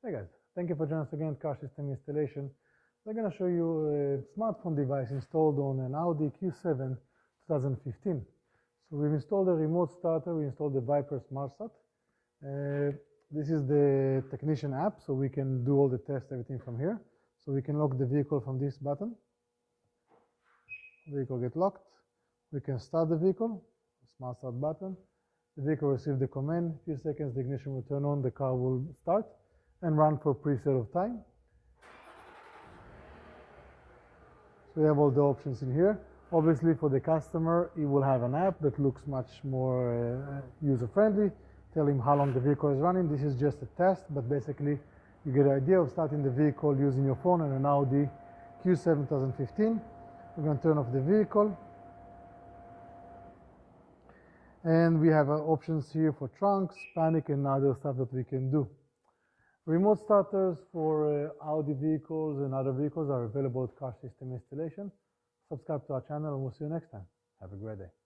Hey guys, thank you for joining us again at Car System Installation. I'm going to show you a smartphone device installed on an Audi Q7 2015. So we've installed a remote starter, we installed the Viper SmartStart. This is the technician app, so we can do all the tests, everything from here. So we can lock the vehicle from this button. Vehicle get locked. We can start the vehicle, smart start button. The vehicle receives the command. A few seconds, the ignition will turn on, the car will start and run for a preset of time. So we have all the options in here. Obviously, for the customer, he will have an app that looks much more user-friendly. Tell him how long the vehicle is running. This is just a test, but basically, you get an idea of starting the vehicle using your phone on an Audi Q7 2015. We're going to turn off the vehicle. And we have options here for trunks, panic, and other stuff that we can do. Remote starters for Audi vehicles and other vehicles are available at Car System Installation. Subscribe to our channel and we'll see you next time. Have a great day.